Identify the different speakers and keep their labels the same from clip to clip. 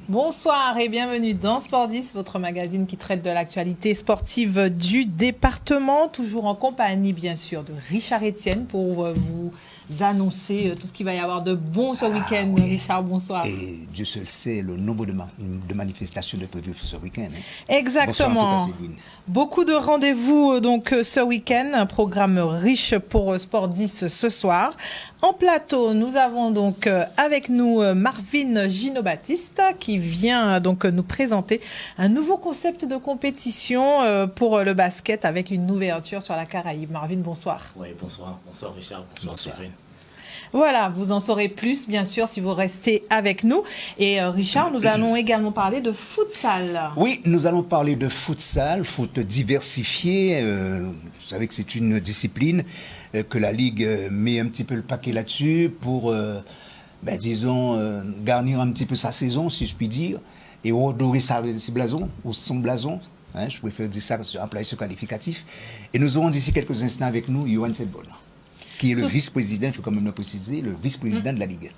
Speaker 1: Bonsoir et bienvenue dans Sport 10, votre magazine qui traite de l'actualité sportive du département, toujours en compagnie bien sûr de Richard Etienne pour vous annoncer tout ce qu'il va y avoir de bon ce week-end. Oui. Richard, bonsoir.
Speaker 2: Et Dieu seul sait le nombre de manifestations de prévues ce week-end.
Speaker 1: Exactement.
Speaker 2: Bonsoir,
Speaker 1: beaucoup de rendez-vous donc ce week-end, un programme riche pour Sport 10 ce soir. En plateau, nous avons donc avec nous Marvin Gino-Baptiste qui vient donc nous présenter un nouveau concept de compétition pour le basket avec une ouverture sur la Caraïbe. Marvin, bonsoir.
Speaker 3: Oui, bonsoir. Bonsoir Richard. Bonsoir Séverine.
Speaker 1: Voilà, vous en saurez plus, bien sûr, si vous restez avec nous. Et Richard, nous allons également parler de futsal.
Speaker 2: Oui, nous allons parler de futsal, foot diversifié. Vous savez que c'est une discipline que la Ligue met un petit peu le paquet là-dessus pour, disons, garnir un petit peu sa saison, si je puis dire, et redorer ses blasons, ou son blason. Je préfère dire ça sur un place qualificatif. Et nous aurons d'ici quelques instants avec nous Johan Selborn, qui est le vice-président, il faut quand même le préciser, le vice-président de la Ligue.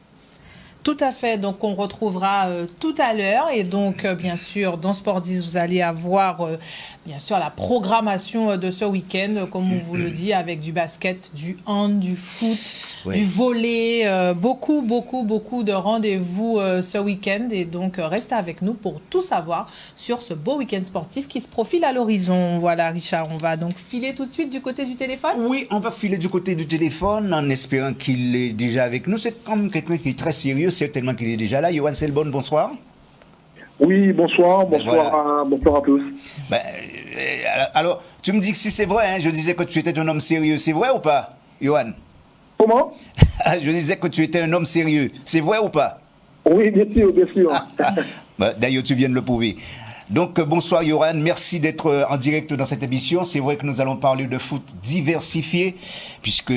Speaker 1: Tout à fait, donc on retrouvera tout à l'heure et donc bien sûr dans Sport 10 vous allez avoir bien sûr la programmation de ce week-end comme on vous le dit avec du basket, du hand, du foot, du volley, beaucoup de rendez-vous ce week-end et donc restez avec nous pour tout savoir sur ce beau week-end sportif qui se profile à l'horizon. Voilà Richard, on va donc filer tout de suite du côté du téléphone.
Speaker 2: Oui, on va filer du côté du téléphone en espérant qu'il est déjà avec nous. C'est comme quelqu'un qui est très sérieux. Certainement qu'il est déjà là. Johan Selborn, bonsoir.
Speaker 4: Oui, bonsoir. Bonsoir à tous.
Speaker 2: Alors, tu me dis que si c'est vrai, je disais que tu étais un homme sérieux. C'est vrai ou pas, Johan?
Speaker 4: Comment?
Speaker 2: Je disais que tu étais un homme sérieux. C'est vrai ou pas?
Speaker 4: Oui, bien sûr.
Speaker 2: D'ailleurs, tu viens de le prouver. Donc, bonsoir Johan, merci d'être en direct dans cette émission. C'est vrai que nous allons parler de foot diversifié, puisque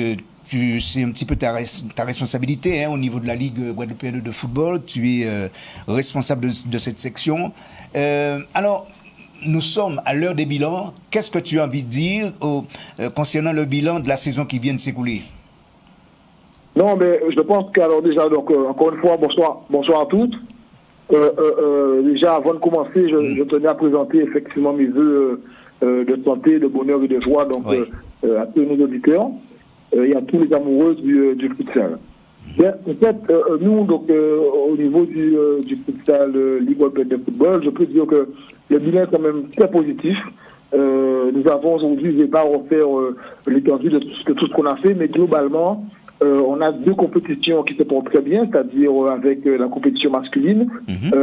Speaker 2: c'est un petit peu ta responsabilité au niveau de la Ligue guadeloupéenne de football. Tu es responsable de cette section. Alors, nous sommes à l'heure des bilans. Qu'est-ce que tu as envie de dire concernant le bilan de la saison qui vient de s'écouler?
Speaker 4: Non, mais je pense qu'alors déjà, donc, encore une fois, bonsoir à toutes. Déjà, avant de commencer, je tenais à présenter effectivement mes vœux de santé, de bonheur et de joie donc, à tous nos auditeurs. Et à tous les amoureux du futsal. En fait, nous, donc, au niveau du futsal Ligue guadeloupéenne de football, je peux dire que le bilan est quand même très positif. Nous avons aujourd'hui, je ne vais pas refaire l'étendue de tout ce qu'on a fait, mais globalement, on a deux compétitions qui se portent très bien, c'est-à-dire avec la compétition masculine,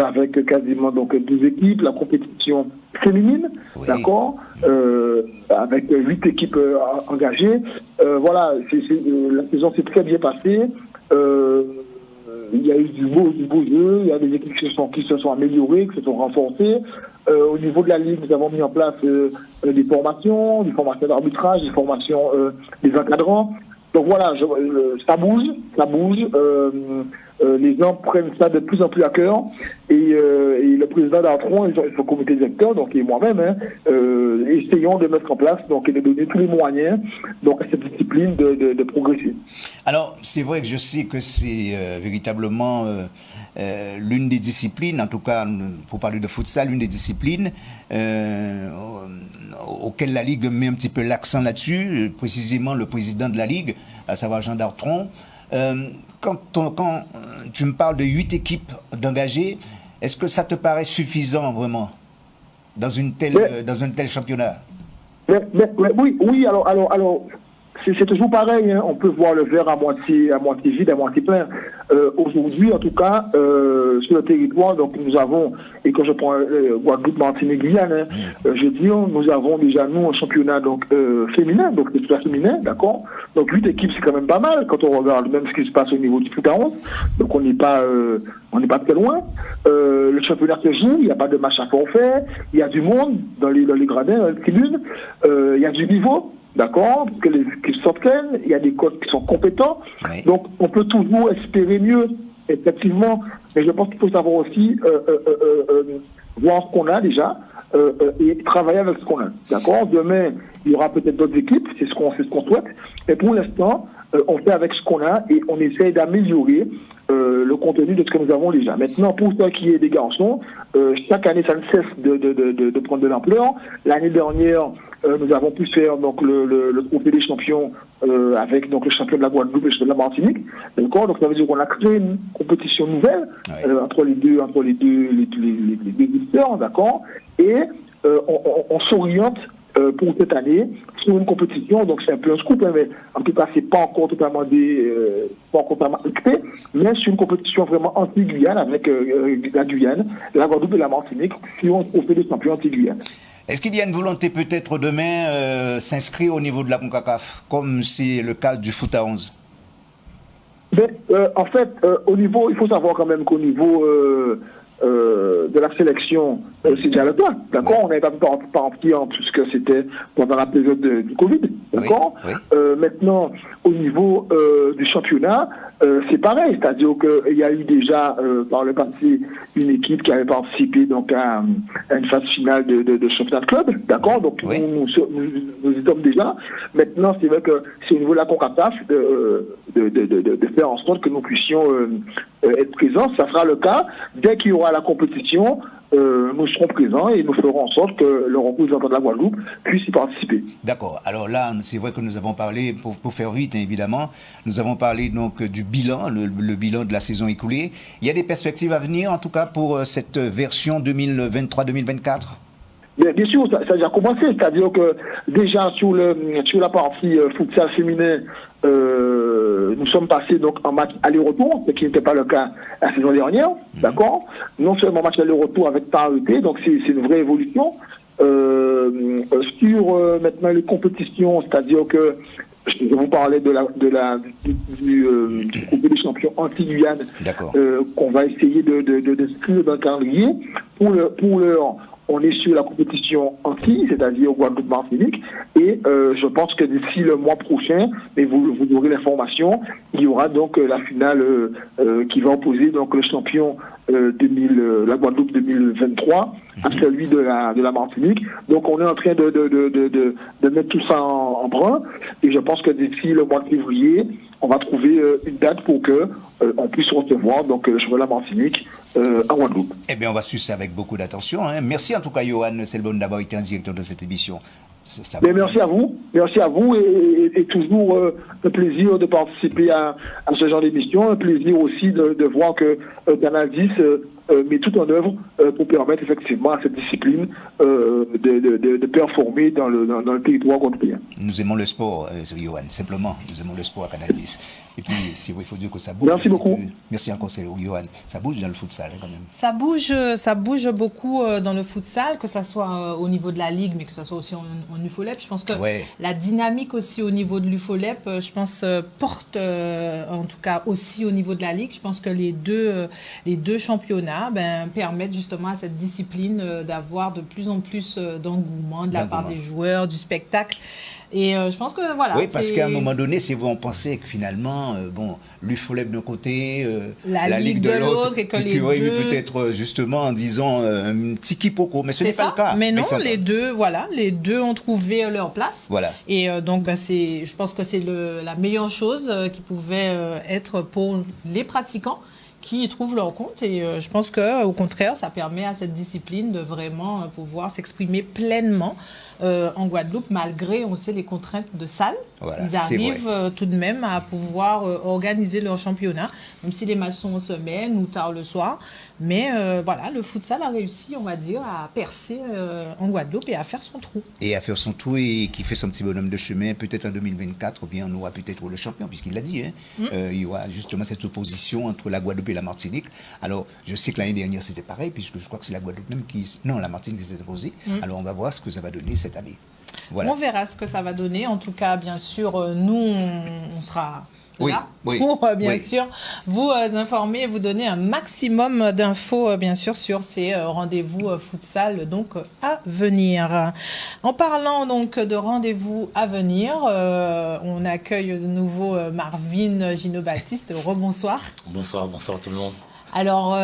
Speaker 4: avec quasiment donc 12 équipes, la compétition féminine, d'accord, avec 8 équipes engagées. Voilà, la saison s'est très bien passée. Il y a eu du beau jeu, il y a des équipes qui se sont améliorées, qui se sont renforcées. Au niveau de la Ligue, nous avons mis en place des formations d'arbitrage, des formations des encadrants. Donc voilà, ça bouge. Les gens prennent ça de plus en plus à cœur. Et le président d'Artron et son comité directeur, donc et moi-même, essayons de mettre en place donc, et de donner tous les moyens donc, à cette discipline de progresser.
Speaker 2: Alors, c'est vrai que je sais que c'est véritablement l'une des disciplines, en tout cas pour parler de futsal, l'une des disciplines auxquelles la Ligue met un petit peu l'accent là-dessus, précisément le président de la Ligue, à savoir Jean Dartron. Quand tu me parles de 8 équipes d'engagés, est-ce que ça te paraît suffisant vraiment dans un tel championnat?
Speaker 4: Oui, alors c'est toujours pareil, hein. On peut voir le verre à moitié vide, à moitié plein. Aujourd'hui, en tout cas, sur le territoire, donc nous avons, et quand je prends Guadeloupe, Martinique, Guyane, je dis, nous avons déjà, nous, un championnat donc, féminin, donc c'est tout féminin, d'accord. Donc 8 équipes, c'est quand même pas mal, quand on regarde même ce qui se passe au niveau du foot à 11. Donc on n'est pas très loin. Le championnat se joue, il n'y a pas de match à forfait, il y a du monde dans les gradins, dans les tribunes, il y a du niveau. D'accord, parce que les équipes s'entraînent, il y a des coachs qui sont compétents, donc on peut toujours espérer mieux, effectivement, mais je pense qu'il faut savoir aussi voir ce qu'on a déjà, et travailler avec ce qu'on a. D'accord? Demain, il y aura peut-être d'autres équipes, c'est ce qu'on souhaite. Mais pour l'instant, on fait avec ce qu'on a et on essaye d'améliorer le contenu de ce que nous avons déjà. Maintenant, pour ce qui est des garçons, chaque année, ça ne cesse de prendre de l'ampleur. L'année dernière, nous avons pu faire donc le trophée des champions avec donc le champion de la Guadeloupe et le champion de la Martinique. D'accord? Donc ça veut dire qu'on a créé une compétition nouvelle entre les deux éditeurs, d'accord? Et on s'oriente pour cette année sur une compétition, donc c'est un peu un scoop, mais en tout cas c'est pas encore totalement acté, mais c'est une compétition vraiment anti-Guyane avec la Guyane, la Guadeloupe et la Martinique qui ont trophée des champions anti-Guyane.
Speaker 2: Est-ce qu'il y a une volonté peut-être demain s'inscrire au niveau de la CONCACAF, comme c'est le cas du foot à 11?
Speaker 4: Mais, en fait, au niveau, il faut savoir quand même qu'au niveau de la sélection, c'est déjà le cas. D'accord? On n'avait pas pu partir puisque c'était pendant la période du Covid. D'accord?
Speaker 2: Oui, oui.
Speaker 4: Maintenant, au niveau du championnat, c'est pareil. C'est-à-dire qu'il y a eu déjà par le passé une équipe qui avait participé donc à une phase finale de championnat de club. D'accord? Donc
Speaker 2: oui.
Speaker 4: nous y sommes déjà. Maintenant, c'est vrai que c'est au niveau de la CONCACAF de faire en sorte que nous puissions être présents. Ça sera le cas. Dès qu'il y aura la compétition, nous serons présents et nous ferons en sorte que le représentant de la Guadeloupe puisse y participer.
Speaker 2: D'accord. Alors là, c'est vrai que nous avons parlé, pour faire vite, hein, évidemment, nous avons parlé donc du bilan, le bilan de la saison écoulée. Il y a des perspectives à venir, en tout cas, pour cette version 2023-2024?
Speaker 4: Bien sûr, ça a déjà commencé, c'est-à-dire que déjà sur la partie futsal féminin, nous sommes passés donc en match aller-retour, ce qui n'était pas le cas la saison dernière, d'accord? Non seulement match aller-retour avec parité, donc c'est une vraie évolution. Sur maintenant les compétitions, c'est-à-dire que je vous parlais du groupe des champions anti-Guyane, qu'on va essayer d'inscrire dans le calendrier. Pour l'heure, on est sur la compétition anti, c'est-à-dire Guadeloupe Martinique, et je pense que d'ici le mois prochain, mais vous aurez l'information, il y aura donc la finale qui va opposer donc le champion la Guadeloupe 2023 à celui de la Martinique. Donc on est en train de mettre tout ça en brun, et je pense que d'ici le mois de février, on va trouver une date pour que on puisse recevoir donc le champion de la Martinique à Guadeloupe.
Speaker 2: Eh bien, on va suivre ça avec beaucoup d'attention. Hein. Merci en tout cas, Johan Selbonne, d'avoir été un directeur de cette émission.
Speaker 4: Merci à vous et toujours un plaisir de participer à ce genre d'émission, un plaisir aussi de voir que Canal 10 met tout en œuvre pour permettre effectivement à cette discipline de performer dans le territoire guadeloupéen.
Speaker 2: Nous aimons le sport, Johan, simplement, nous aimons le sport à Canal 10. Et puis, c'est vrai, il faut dire que ça bouge.
Speaker 4: Merci beaucoup.
Speaker 2: Merci encore, Johan. Ça bouge dans le futsal, quand même.
Speaker 1: Ça bouge beaucoup dans le futsal, que ce soit au niveau de la Ligue, mais que ce soit aussi en UFOLEP. Je pense que la dynamique aussi au niveau de l'UFOLEP, je pense, porte, en tout cas aussi au niveau de la Ligue. Je pense que les deux championnats permettent justement à cette discipline d'avoir de plus en plus d'engouement de la part des joueurs, du spectacle. Et je pense que voilà.
Speaker 2: Oui, parce qu'à un moment donné, c'est vous, on pensait que finalement, l'UFOLEP d'un côté, la Ligue de l'autre, et que les deux... peut-être justement en disant un petit quiproquo, mais ce n'est pas le cas.
Speaker 1: Mais non, les deux ont trouvé leur place.
Speaker 2: Voilà.
Speaker 1: Et donc, je pense que c'est la meilleure chose qui pouvait être pour les pratiquants qui y trouvent leur compte. Et je pense qu'au contraire, ça permet à cette discipline de vraiment pouvoir s'exprimer pleinement en Guadeloupe, malgré, on sait, les contraintes de salles.
Speaker 2: Voilà,
Speaker 1: ils arrivent tout de même à pouvoir organiser leur championnat, même si les matchs sont en semaine ou tard le soir. Mais le futsal a réussi, on va dire, à percer en Guadeloupe et à faire son trou.
Speaker 2: Et à faire son trou et qui fait son petit bonhomme de chemin, peut-être en 2024, ou bien on aura peut-être le champion, puisqu'il l'a dit. Il y aura justement cette opposition entre la Guadeloupe et la Martinique. Alors, je sais que l'année dernière, c'était pareil, puisque je crois que c'est la Guadeloupe même qui... Non, la Martinique s'était opposée. Alors, on va voir ce que ça va donner cette année. Voilà.
Speaker 1: On verra ce que ça va donner. En tout cas, bien sûr, nous, on sera là pour, bien sûr, vous informer et vous donner un maximum d'infos, bien sûr, sur ces rendez-vous futsal donc, à venir. En parlant donc de rendez-vous à venir, on accueille de nouveau Marvin Gino-Baptiste. Rebonsoir.
Speaker 3: Bonsoir tout le monde.
Speaker 1: Alors,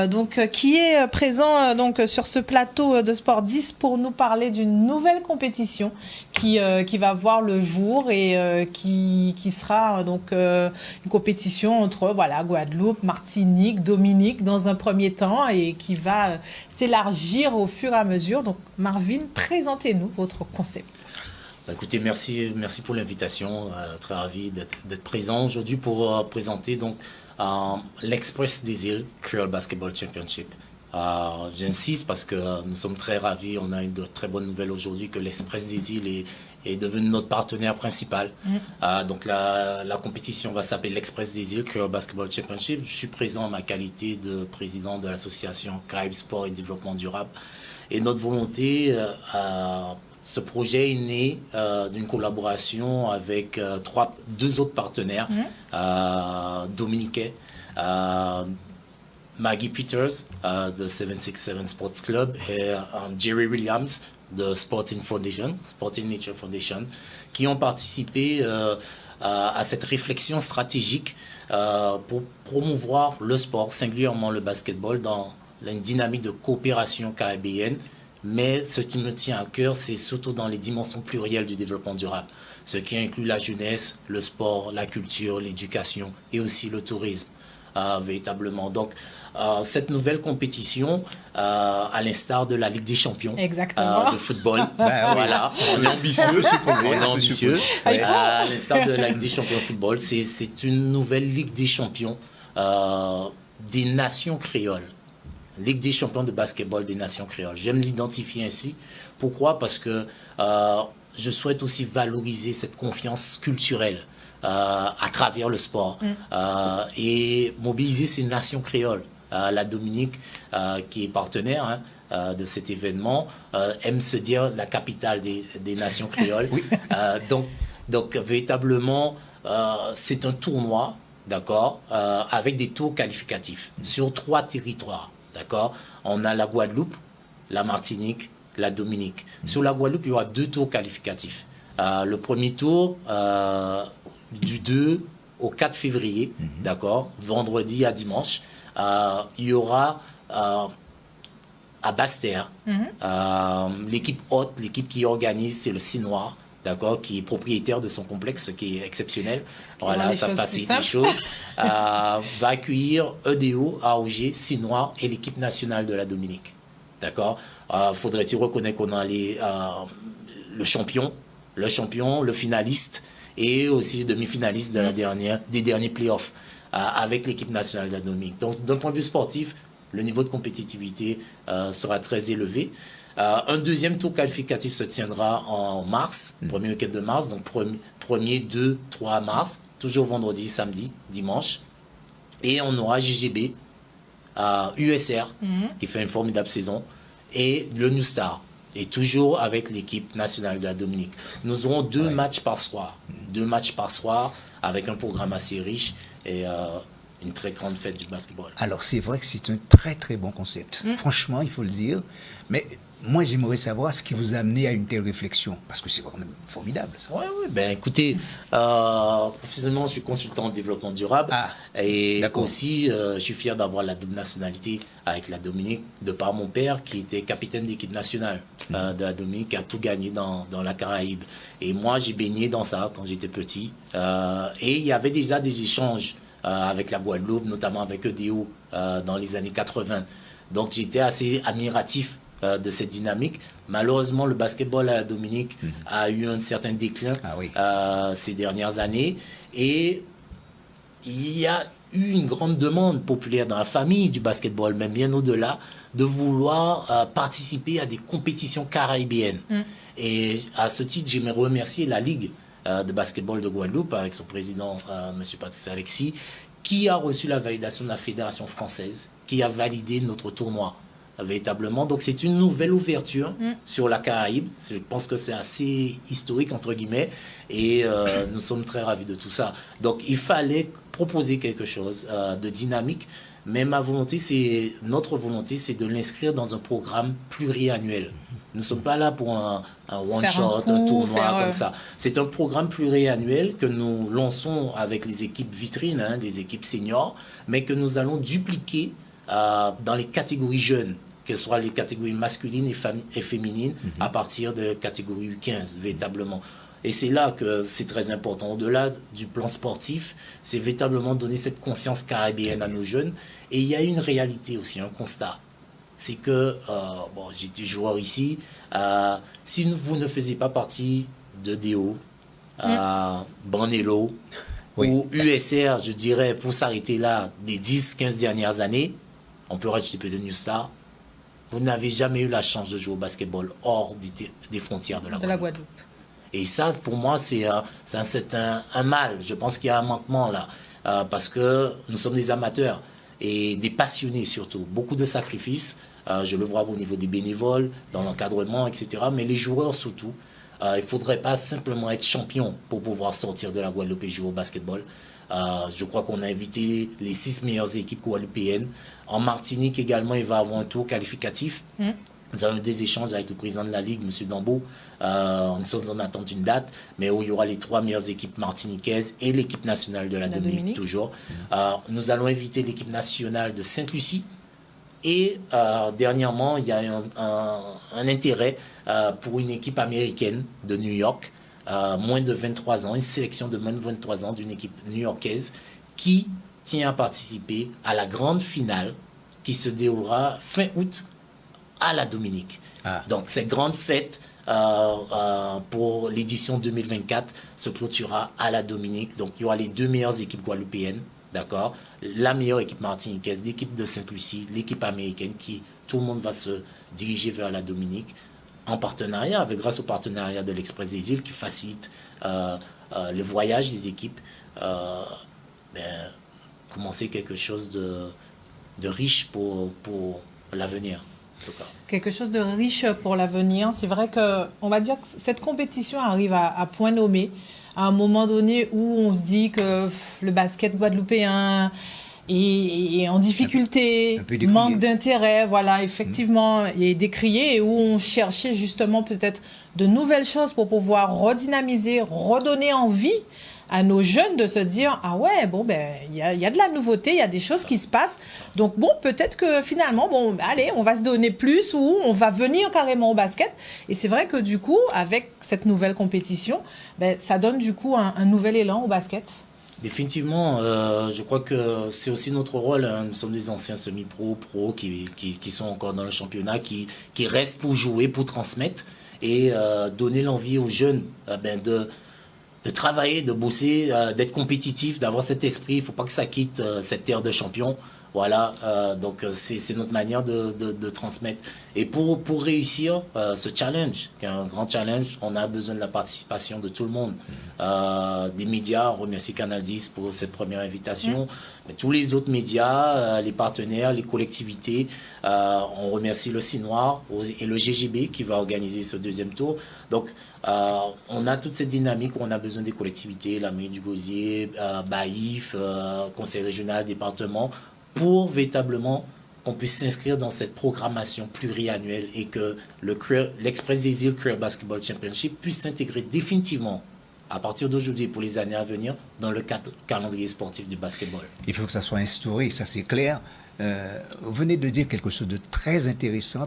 Speaker 1: qui est présent donc sur ce plateau de Sport 10 pour nous parler d'une nouvelle compétition qui va voir le jour et qui sera donc une compétition entre Guadeloupe, Martinique, Dominique dans un premier temps et qui va s'élargir au fur et à mesure. Donc, Marvin, présentez-nous votre concept.
Speaker 3: Écoutez, merci pour l'invitation. Très ravi d'être présent aujourd'hui pour présenter donc l'Express des îles Creole Basketball Championship. J'insiste parce que nous sommes très ravis. On a une très bonne nouvelle aujourd'hui que l'Express des îles est devenu notre partenaire principal. Donc la compétition va s'appeler l'Express des îles Creole Basketball Championship. Je suis présent en ma qualité de président de l'association Caraïbes Sport et Développement Durable. Et notre volonté, ce projet est né d'une collaboration avec deux autres partenaires dominicains, Maggie Peters de 767 Sports Club et Jerry Williams de Sporting Nature Foundation, qui ont participé à cette réflexion stratégique pour promouvoir le sport, singulièrement le basketball, dans une dynamique de coopération caribéenne. Mais ce qui me tient à cœur, c'est surtout dans les dimensions plurielles du développement durable, ce qui inclut la jeunesse, le sport, la culture, l'éducation et aussi le tourisme, véritablement. Donc, cette nouvelle compétition, à l'instar de la Ligue des Champions de football, voilà, on est ambitieux, à l'instar de la Ligue des Champions de football, c'est une nouvelle Ligue des Champions des nations créoles. Ligue des champions de basketball des nations créoles. J'aime l'identifier ainsi. Pourquoi? Parce que je souhaite aussi valoriser cette confiance culturelle à travers le sport et mobiliser ces nations créoles. La Dominique, qui est partenaire de cet événement, aime se dire la capitale des nations créoles. Oui. Donc, véritablement, c'est un tournoi, d'accord, avec des tours qualificatifs sur 3 territoires. D'accord. On a la Guadeloupe, la Martinique, la Dominique. Sur la Guadeloupe, il y aura 2 tours qualificatifs. Le premier tour, du 2 au 4 février, d'accord, vendredi à dimanche, il y aura à Basse-Terre, l'équipe hôte, l'équipe qui organise, c'est le Cinoir, d'accord, qui est propriétaire de son complexe, qui est exceptionnel. Voilà, ça facilite les choses. Va accueillir EDO, AOG, Cinoir et l'équipe nationale de la Dominique. D'accord. Faudrait-il reconnaître qu'on a le champion, le finaliste et aussi le demi-finaliste de des derniers playoffs avec l'équipe nationale de la Dominique. Donc, d'un point de vue sportif, le niveau de compétitivité sera très élevé. Un deuxième tour qualificatif se tiendra en mars, premier week-end de mars, donc 1er, 2, 3 mars, toujours vendredi, samedi, dimanche. Et on aura GGB, USR, qui fait une formidable saison, et le New Star, et toujours avec l'équipe nationale de la Dominique. Nous aurons 2 matchs par soir, 2 matchs par soir, avec un programme assez riche et une très grande fête du basketball.
Speaker 2: Alors, c'est vrai que c'est un très, très bon concept. Franchement, il faut le dire. Mais moi, j'aimerais savoir ce qui vous a amené à une telle réflexion. Parce que c'est quand même formidable, ça.
Speaker 3: Oui. Ben, écoutez, professionnellement, je suis consultant en développement durable. Et aussi, je suis fier d'avoir la double nationalité avec la Dominique, de par mon père, qui était capitaine d'équipe nationale de la Dominique, qui a tout gagné dans la Caraïbe. Et moi, j'ai baigné dans ça quand j'étais petit. Et il y avait déjà des échanges avec la Guadeloupe, notamment avec EDO dans les années 80. Donc j'étais assez admiratif de cette dynamique. Malheureusement, le basketball à la Dominique a eu un certain déclin ces dernières années. Et il y a eu une grande demande populaire dans la famille du basketball, même bien au-delà, de vouloir participer à des compétitions caribéennes. Et à ce titre, j'aimerais remercier la Ligue de basketball de Guadeloupe, avec son président, M. Patrice Alexis, qui a reçu la validation de la Fédération française, qui a validé notre tournoi, véritablement. Donc, c'est une nouvelle ouverture sur la Caraïbe. Je pense que c'est assez historique, entre guillemets, et nous sommes très ravis de tout ça. Donc, il fallait proposer quelque chose de dynamique, mais notre volonté, c'est de l'inscrire dans un programme pluriannuel. Nous ne sommes pas là pour un one-shot, un tournoi comme ça. C'est un programme pluriannuel que nous lançons avec les équipes vitrines, les équipes seniors, mais que nous allons dupliquer dans les catégories jeunes, que ce soit les catégories masculines et féminines, à partir de catégorie U15, véritablement. Et c'est là que c'est très important. Au-delà du plan sportif, c'est véritablement donner cette conscience caribéenne à nos jeunes. Et il y a une réalité aussi, un constat. C'est que, j'étais joueur ici, si vous ne faisiez pas partie de DO, Banello ou USR, je dirais, pour s'arrêter là, des 10-15 dernières années, on peut rajouter peut-être New Star, vous n'avez jamais eu la chance de jouer au basketball hors des frontières de la Guadeloupe. Et ça, pour moi, c'est un mal. Je pense qu'il y a un manquement là, parce que nous sommes des amateurs et des passionnés surtout. Beaucoup de sacrifices, je le vois au niveau des bénévoles, dans l'encadrement, etc. Mais les joueurs surtout, il ne faudrait pas simplement être champion pour pouvoir sortir de la Guadeloupe et jouer au basketball. Je crois qu'on a invité les 6 meilleures équipes guadeloupéennes. En Martinique également, il va y avoir un tour qualificatif. Nous avons eu des échanges avec le président de la Ligue, M. Dambeau. Nous sommes en attente d'une date, mais où il y aura les 3 meilleures équipes martiniquaises et l'équipe nationale de la Dominique, toujours. Nous allons inviter l'équipe nationale de Sainte-Lucie. Et dernièrement, il y a un intérêt pour une équipe américaine de New York, moins de 23 ans, une sélection de moins de 23 ans d'une équipe new-yorkaise qui tient à participer à la grande finale qui se déroulera fin août à la Dominique. Donc cette grande fête pour l'édition 2024 se clôturera à la Dominique. Donc il y aura les 2 meilleures équipes guadeloupéennes, d'accord, la meilleure équipe martiniquaise, l'équipe de Sainte-Lucie, l'équipe américaine, qui tout le monde va se diriger vers la Dominique en partenariat, grâce au partenariat de l'Express des îles qui facilite le voyage des équipes, commencer quelque chose de riche pour l'avenir.
Speaker 1: Quelque chose de riche pour l'avenir. C'est vrai que, on va dire que cette compétition arrive à point nommé, à un moment donné où on se dit que le basket guadeloupéen est en difficulté, manque d'intérêt, voilà, effectivement, est décrié, et où on cherchait justement peut-être de nouvelles choses pour pouvoir redynamiser, redonner envie à nos jeunes de se dire, ah ouais, bon, ben, il y a de la nouveauté, il y a des choses qui se passent. Donc, bon, peut-être que finalement, bon, allez, on va se donner plus, ou on va venir carrément au basket. Et c'est vrai que du coup, avec cette nouvelle compétition, ben, ça donne du coup un nouvel élan au basket.
Speaker 3: Définitivement, je crois que c'est aussi notre rôle. Hein. Nous sommes des anciens semi-pro, pros qui sont encore dans le championnat, qui restent pour jouer, pour transmettre et donner l'envie aux jeunes de travailler, de bosser, d'être compétitif, d'avoir cet esprit. Il ne faut pas que ça quitte cette terre de champion. Voilà, donc c'est notre manière de transmettre. Et pour réussir ce challenge, qui est un grand challenge, on a besoin de la participation de tout le monde. Des médias, on remercie Canal 10 pour cette première invitation, mais tous les autres médias, les partenaires, les collectivités, on remercie le CINOIR et le GGB qui va organiser ce deuxième tour. Donc, on a toute cette dynamique où on a besoin des collectivités, la mairie du Gosier, Baïf, conseil régional, département, pour véritablement qu'on puisse s'inscrire dans cette programmation pluriannuelle et que l'Express des îles Career Basketball Championship puisse s'intégrer définitivement à partir d'aujourd'hui pour les années à venir dans le calendrier sportif du basketball.
Speaker 2: Il faut que ça soit instauré, ça c'est clair. Vous venez de dire quelque chose de très intéressant,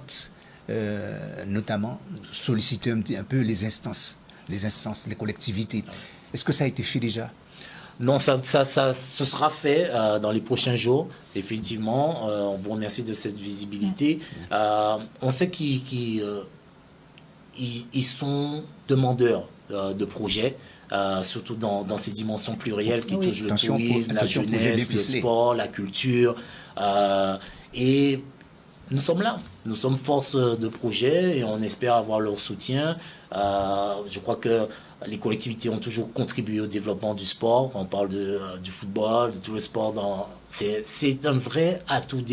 Speaker 2: notamment solliciter un peu les instances, les collectivités. Est-ce que ça a été fait déjà ?
Speaker 3: Non, ça ce sera fait dans les prochains jours, définitivement. On vous remercie de cette visibilité. On sait qu'ils sont demandeurs de projets, surtout dans ces dimensions plurielles qui touchent le tourisme, la jeunesse, le sport, la culture. Et nous sommes là. Nous sommes force de projet et on espère avoir leur soutien. Je crois que les collectivités ont toujours contribué au développement du sport. Quand on parle du football, de tout le sport, c'est un vrai atout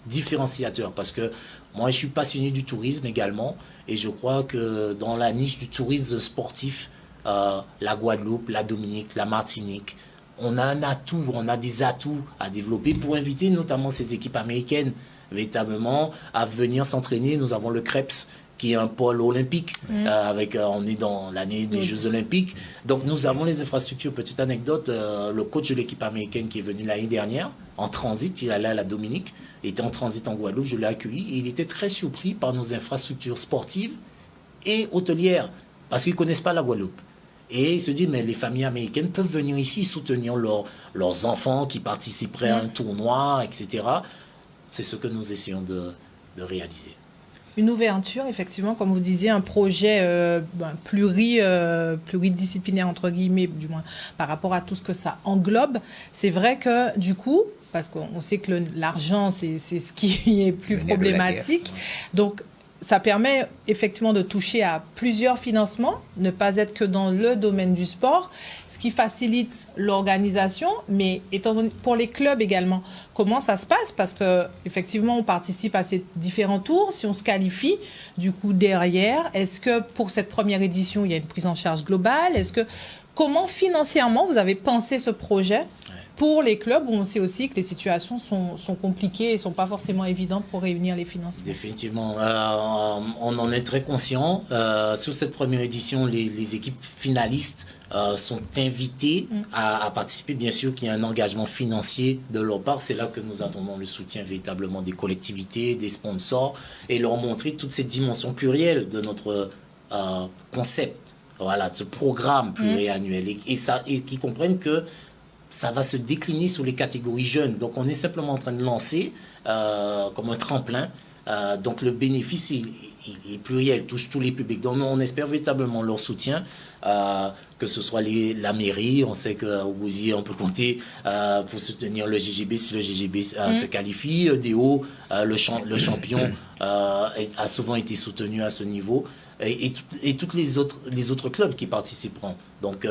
Speaker 3: différenciateur parce que moi, je suis passionné du tourisme également et je crois que dans la niche du tourisme sportif, la Guadeloupe, la Dominique, la Martinique, on a un atout, on a des atouts à développer pour inviter notamment ces équipes américaines véritablement à venir s'entraîner. Nous avons le CREPS qui est un pôle olympique. On est dans l'année des Jeux olympiques. Donc, nous avons les infrastructures. Petite anecdote, le coach de l'équipe américaine qui est venu l'année dernière, en transit, il allait à la Dominique, il était en transit en Guadeloupe, je l'ai accueilli, et il était très surpris par nos infrastructures sportives et hôtelières, parce qu'ils ne connaissent pas la Guadeloupe. Et il se dit, mais les familles américaines peuvent venir ici soutenir leurs enfants qui participeraient à un tournoi, etc. C'est ce que nous essayons de réaliser.
Speaker 1: Une ouverture, effectivement, comme vous disiez, un projet pluridisciplinaire, entre guillemets, du moins, par rapport à tout ce que ça englobe. C'est vrai que, du coup, parce qu'on sait que l'argent, c'est ce qui est plus problématique. Donc, ça permet effectivement de toucher à plusieurs financements, ne pas être que dans le domaine du sport, ce qui facilite l'organisation, mais étant donné, pour les clubs également, comment ça se passe? Parce qu'effectivement, on participe à ces différents tours, si on se qualifie, du coup, derrière, est-ce que pour cette première édition, il y a une prise en charge globale? Comment financièrement vous avez pensé ce projet pour les clubs où on sait aussi que les situations sont compliquées et ne sont pas forcément évidentes pour réunir les financements?
Speaker 3: Définitivement. On en est très conscient. Sur cette première édition, les équipes finalistes sont invitées à participer. Bien sûr qu'il y a un engagement financier de leur part. C'est là que nous attendons le soutien véritablement des collectivités, des sponsors, et leur montrer toutes ces dimensions plurielles de notre concept, de ce programme pluriannuel. Et qu'ils comprennent que ça va se décliner sur les catégories jeunes. Donc, on est simplement en train de lancer comme un tremplin. Donc, le bénéfice est pluriel, touche tous les publics. Donc, on espère véritablement leur soutien, que ce soit la mairie. On sait qu'au Gousier, on peut compter pour soutenir le GGB si le GGB se qualifie. DO, le champion, a souvent été soutenu à ce niveau. Et tous les autres clubs qui participeront. Donc,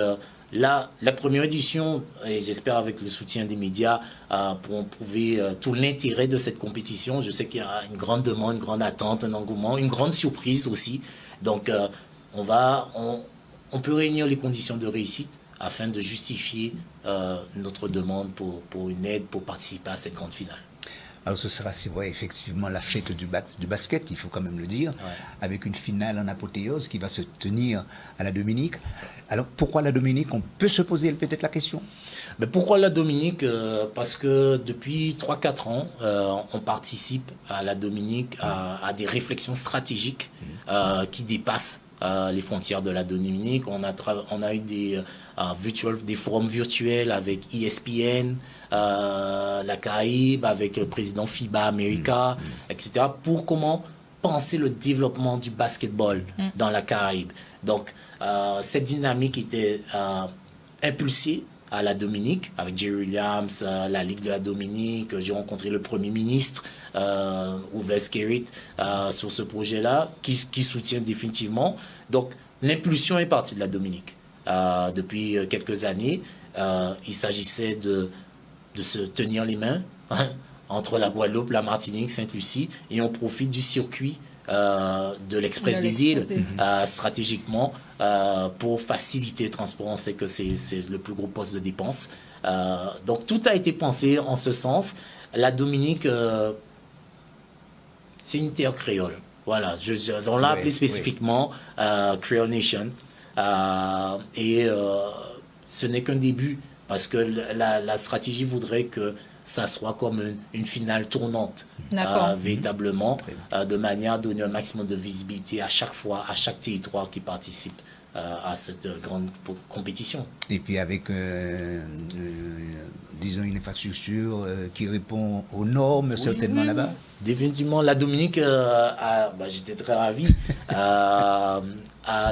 Speaker 3: la première édition, et j'espère avec le soutien des médias, pourront prouver tout l'intérêt de cette compétition. Je sais qu'il y a une grande demande, une grande attente, un engouement, une grande surprise aussi. Donc, on peut réunir les conditions de réussite afin de justifier notre demande pour une aide pour participer à cette grande finale.
Speaker 2: Alors ce sera, c'est vrai, effectivement la fête du basket, il faut quand même le dire, avec une finale en apothéose qui va se tenir à la Dominique. Alors pourquoi la Dominique? On peut se poser peut-être la question.
Speaker 3: Mais pourquoi la Dominique? Parce que depuis 3-4 ans, on participe à la Dominique à des réflexions stratégiques qui dépassent les frontières de la Dominique. On a eu des forums virtuels avec ESPN, la Caraïbe, avec le président FIBA America, etc. pour comment penser le développement du basketball dans la Caraïbe. Donc, cette dynamique était impulsée à la Dominique, avec Jerry Williams, la Ligue de la Dominique. J'ai rencontré le Premier ministre, Uwe Skerrit, sur ce projet-là, qui soutient définitivement. Donc, l'impulsion est partie de la Dominique. Depuis quelques années, il s'agissait de se tenir les mains entre la Guadeloupe, la Martinique, Sainte-Lucie, et on profite du circuit de l'Express des îles stratégiquement pour faciliter le transport. On sait que c'est le plus gros poste de dépense. Donc tout a été pensé en ce sens. La Dominique, c'est une terre créole. Voilà, on l'a appelé spécifiquement Creole Nation. Et ce n'est qu'un début, parce que la stratégie voudrait que ça soit comme une finale tournante, véritablement, de manière à donner un maximum de visibilité à chaque fois, à chaque territoire qui participe à cette grande compétition.
Speaker 2: Et puis avec, disons, une infrastructure qui répond aux normes, certainement là-bas.
Speaker 3: Définitivement, la Dominique, j'étais très ravi,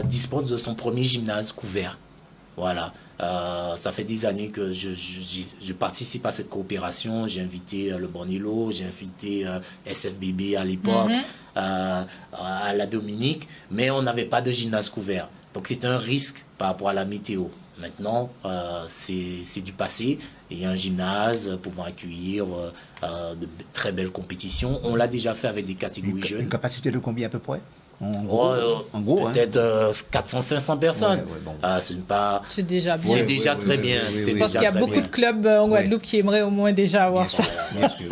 Speaker 3: dispose de son premier gymnase couvert. Voilà. Ça fait des années que je participe à cette coopération. J'ai invité le Bornilo, j'ai invité SFBB à l'époque, à la Dominique, mais on n'avait pas de gymnase couvert. Donc c'est un risque par rapport à la météo. Maintenant, c'est du passé. Il y a un gymnase pouvant accueillir de très belles compétitions. On l'a déjà fait avec des catégories jeunes.
Speaker 2: Une capacité de combien à peu près?
Speaker 3: En gros, peut-être 400-500 personnes.
Speaker 1: C'est déjà bien.
Speaker 3: C'est déjà très bien.
Speaker 1: Je pense qu'il y a beaucoup de clubs en Guadeloupe qui aimeraient au moins déjà avoir ça.
Speaker 2: Bien sûr.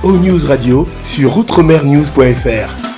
Speaker 5: O News Radio sur outremernews.fr.